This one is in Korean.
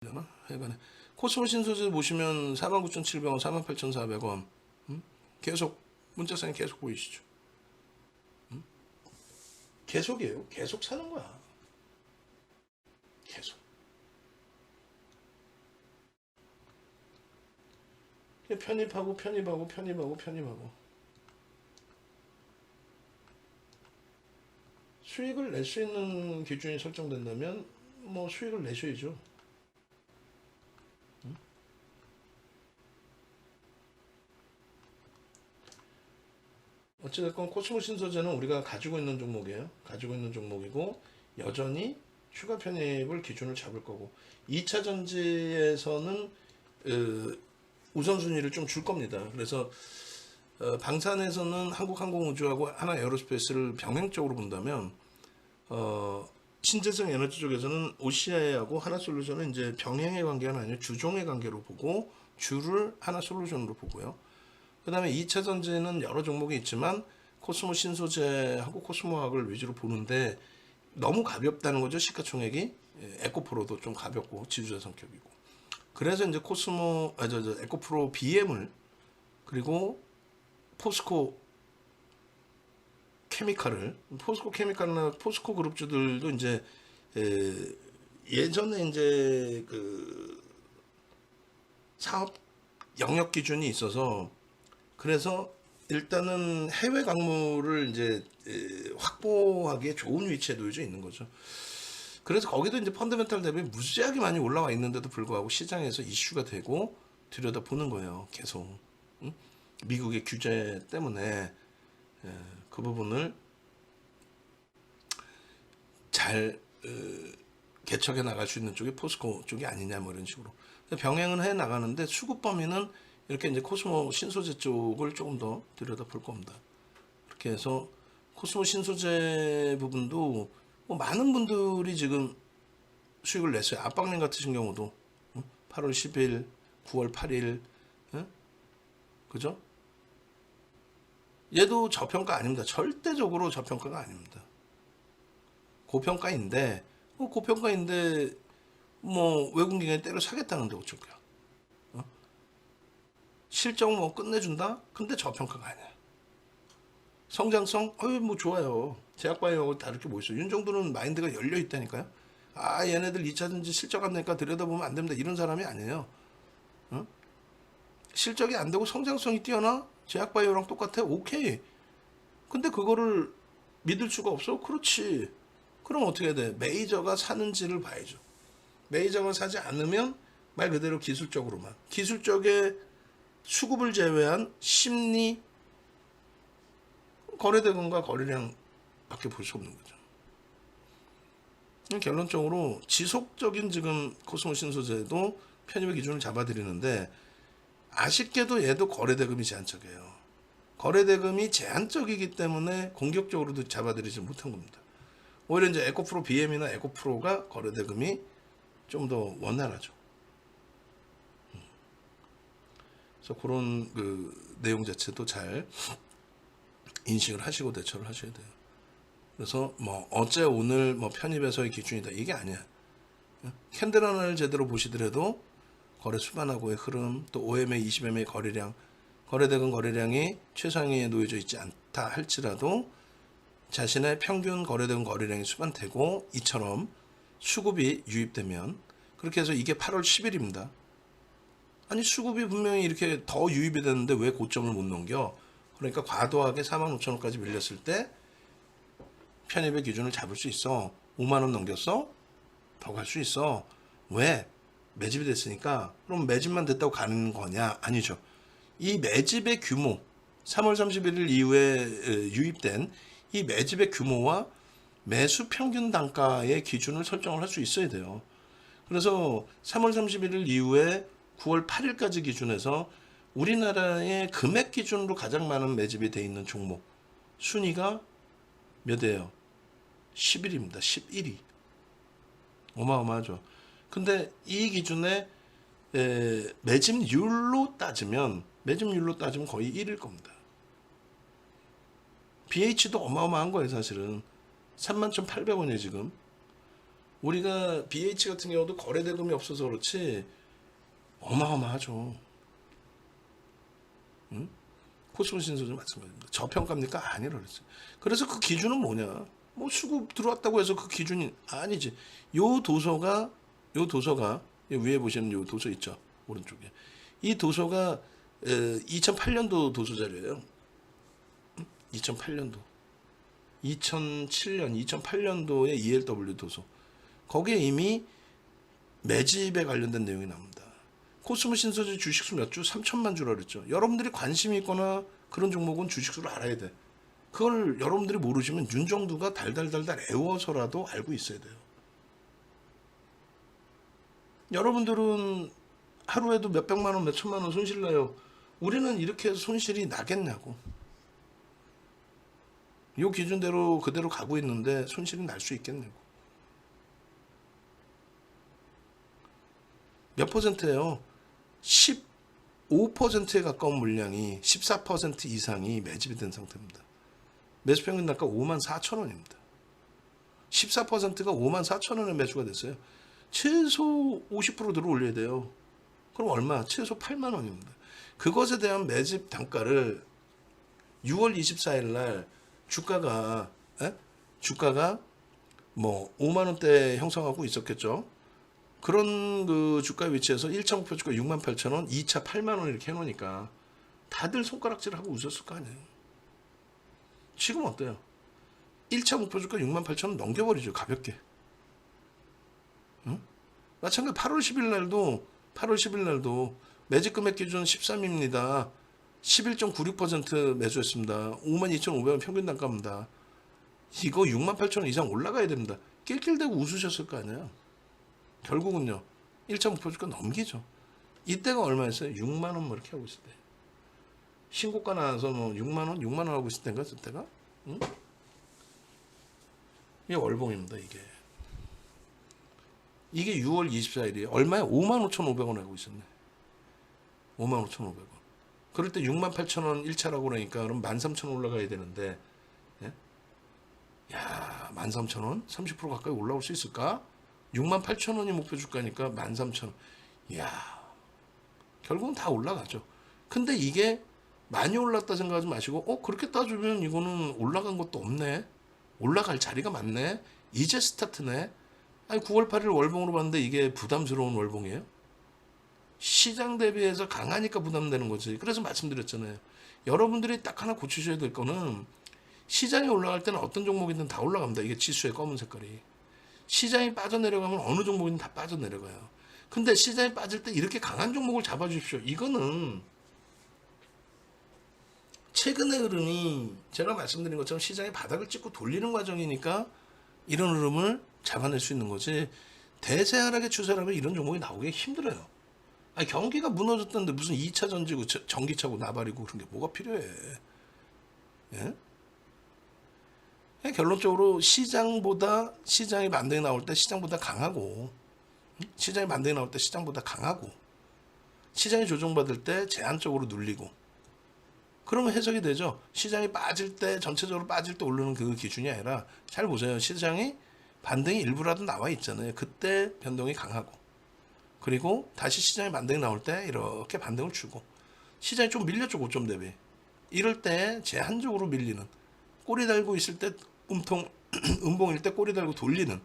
되나? 하여간에 코스모 신소재 보시면 49,700원, 48,400원 계속 문자상에 계속 보이시죠? 계속이에요. 계속 사는 거야. 계속. 편입하고 편입하고 편입하고 편입하고 수익을 낼 수 있는 기준이 설정된다면 뭐 수익을 내셔야죠. 어찌됐건 코스모 신소재는 우리가 가지고 있는 종목이에요. 가지고 있는 종목이고 여전히 추가 편입을 기준을 잡을 거고 2차 전지에서는 우선순위를 좀 줄 겁니다. 그래서 방산에서는 한국항공우주하고 하나에어로스페이스를 병행적으로 본다면 신재생 에너지 쪽에서는 OCI하고 하나솔루션은 이제 병행의 관계가 아니라 주종의 관계로 보고 주를 하나솔루션으로 보고요. 그 다음에 2차 전지는 여러 종목이 있지만 코스모 신소재하고 코스모학을 위주로 보는데 너무 가볍다는 거죠. 시가총액이. 에코프로도 좀 가볍고 지주자 성격이고. 그래서 이제 에코프로 BM을 그리고 포스코 케미칼이나 포스코 그룹주들도 이제 예전에 이제 그 사업 영역 기준이 있어서 그래서 일단은 해외 강물을 이제 확보하기에 좋은 위치에 놓여져 있는 거죠. 그래서 거기도 이제 펀더멘탈 대비 무지하게 많이 올라와 있는데도 불구하고 시장에서 이슈가 되고 들여다 보는 거예요. 계속. 미국의 규제 때문에 그 부분을 잘 개척해 나갈 수 있는 쪽이 포스코 쪽이 아니냐 뭐 이런 식으로 병행은 해 나가는데 수급 범위는 이렇게 이제 코스모 신소재 쪽을 조금 더 들여다 볼 겁니다. 그렇게 해서 코스모 신소재 부분도 뭐 많은 분들이 지금 수익을 냈어요. 압박님 같으신 경우도 8월 10일, 9월 8일, 그죠? 얘도 저평가 아닙니다. 절대적으로 저평가가 아닙니다. 고평가인데 뭐 외국인이 때려 사겠다는데 어쩔까? 실적 뭐 끝내준다? 근데 저평가가 아니야. 성장성? 뭐 좋아요. 제약바이오하고 다를 게 뭐 있어. 윤 정도는 마인드가 열려 있다니까요. 얘네들 2차전지 실적 안 되니까 들여다보면 안 됩니다. 이런 사람이 아니에요. 실적이 안 되고 성장성이 뛰어나? 제약바이오랑 똑같아? 오케이. 근데 그거를 믿을 수가 없어? 그렇지. 그럼 어떻게 해야 돼? 메이저가 사는지를 봐야죠. 메이저가 사지 않으면 말 그대로 기술적으로만. 기술적에 수급을 제외한 심리, 거래대금과 거래량밖에 볼 수 없는 거죠. 결론적으로 지속적인 지금 코스모 신소재도 편입의 기준을 잡아드리는데 아쉽게도 얘도 거래대금이 제한적이에요. 거래대금이 제한적이기 때문에 공격적으로도 잡아들이지 못한 겁니다. 오히려 이제 에코프로 BM이나 에코프로가 거래대금이 좀 더 원활하죠. 그래서 그런 그 내용 자체도 잘 인식을 하시고 대처를 하셔야 돼요. 그래서 뭐 어제 오늘 뭐 편입에서의 기준이다 이게 아니야. 캔들 하나를 제대로 보시더라도 거래 수반하고의 흐름 또 OMA, 20MA 거래량 거래대금 거래량이 최상위에 놓여져 있지 않다 할지라도 자신의 평균 거래대금 거래량이 수반되고 이처럼 수급이 유입되면 그렇게 해서 이게 8월 10일입니다. 아니 수급이 분명히 이렇게 더 유입이 되는데 왜 고점을 못 넘겨? 그러니까 과도하게 45,000원까지 밀렸을 때 편입의 기준을 잡을 수 있어. 5만원 넘겼어? 더 갈 수 있어. 왜? 매집이 됐으니까. 그럼 매집만 됐다고 가는 거냐? 아니죠. 이 매집의 규모 3월 31일 이후에 유입된 이 매집의 규모와 매수 평균 단가의 기준을 설정을 할 수 있어야 돼요. 그래서 3월 31일 이후에 9월 8일까지 기준에서 우리나라의 금액 기준으로 가장 많은 매집이 돼 있는 종목 순위가 몇이에요? 10일입니다. 11위. 어마어마하죠. 근데 이 기준에 매집률로 따지면 거의 1일 겁니다. BH도 어마어마한 거예요, 사실은. 31,800원이에요, 지금. 우리가 BH 같은 경우도 거래 대금이 없어서 그렇지 어마어마하죠. 응? 코스모신소도 마찬가지입니다. 저평가입니까? 아니라 그랬어요. 그래서 그 기준은 뭐냐? 뭐 수급 들어왔다고 해서 그 기준이 아니지. 요 도서가 위에 보시는 요 도서 있죠? 오른쪽에. 이 도서가 2008년도 도서 자료예요. 2008년도. 2007년, 2008년도의 ELW 도서. 거기에 이미 매집에 관련된 내용이 나옵니다. 코스모 신소재 주식수 몇 주? 3천만 주라 그랬죠. 여러분들이 관심이 있거나 그런 종목은 주식수를 알아야 돼. 그걸 여러분들이 모르시면 윤정두가 달달달달 애워서라도 알고 있어야 돼요. 여러분들은 하루에도 몇백만 원, 몇천만 원 손실 나요. 우리는 이렇게 손실이 나겠냐고. 이 기준대로 그대로 가고 있는데 손실이 날 수 있겠냐고. 몇 퍼센트예요? 15%에 가까운 물량이 14% 이상이 매집이 된 상태입니다. 매수평균 단가 54,000원입니다. 14%가 54,000원에 매수가 됐어요. 최소 50% 들어 올려야 돼요. 그럼 얼마? 최소 8만 원입니다. 그것에 대한 매집 단가를 6월 24일 날 주가가 뭐 5만 원대 형성하고 있었겠죠. 그런 그 주가 위치에서 1차 목표 주가 68,000원, 2차 8만 원 이렇게 해놓으니까 다들 손가락질하고 웃었을 거 아니에요. 지금 어때요? 1차 목표 주가 68,000원 넘겨버리죠. 가볍게. 응? 마찬가지 8월 10일 날도 매집 금액 기준 13입니다. 11.96% 매수했습니다. 52,500원 평균 단가입니다. 이거 68,000원 이상 올라가야 됩니다. 낄낄대고 웃으셨을 거 아니에요. 결국은요. 1차 목표 주가 넘기죠. 이때가 얼마였어요? 6만 원 뭐 이렇게 하고 있을 때. 신고가 나와서 뭐 6만 원 하고 있을 때인가 그때가? 응? 이게 월봉입니다. 이게 6월 24일이에요. 얼마에? 55,500원 하고 있었네. 55,500원. 그럴 때 68,000원 1차라고 그러니까 그럼 13,000원 올라가야 되는데, 예? 야, 13,000원? 30% 가까이 올라올 수 있을까? 68,000원이 목표 주가니까 13,000원. 이야, 결국은 다 올라가죠. 근데 이게 많이 올랐다 생각하지 마시고, 그렇게 따지면 이거는 올라간 것도 없네. 올라갈 자리가 많네. 이제 스타트네. 아니, 9월 8일 월봉으로 봤는데 이게 부담스러운 월봉이에요? 시장 대비해서 강하니까 부담되는 거지. 그래서 말씀드렸잖아요. 여러분들이 딱 하나 고치셔야 될 거는 시장이 올라갈 때는 어떤 종목이든 다 올라갑니다. 이게 지수의 검은 색깔이. 시장이 빠져내려가면 어느 종목이든 다 빠져내려가요. 근데 시장이 빠질 때 이렇게 강한 종목을 잡아주십시오. 이거는 최근의 흐름이 제가 말씀드린 것처럼 시장이 바닥을 찍고 돌리는 과정이니까 이런 흐름을 잡아낼 수 있는 거지. 대세 하락의 추세라면 이런 종목이 나오기 힘들어요. 아니, 경기가 무너졌던데 무슨 2차 전지고 전기차고 나발이고 그런 게 뭐가 필요해. 예? 결론적으로 시장이 만등이 나올 때 시장보다 강하고, 시장이 만등이 나올 때 시장보다 강하고, 시장이 조정받을 때 제한적으로 눌리고, 그러면 해석이 되죠. 시장이 빠질 때, 전체적으로 빠질 때 오르는 그 기준이 아니라, 잘 보세요. 시장이 반등이 일부라도 나와 있잖아요. 그때 변동이 강하고, 그리고 다시 시장이 만등이 나올 때 이렇게 반등을 주고, 시장이 좀 밀렸죠. 고점 대비. 이럴 때 제한적으로 밀리는, 꼬리 달고 있을 때 음봉일 때 꼬리 달고 돌리는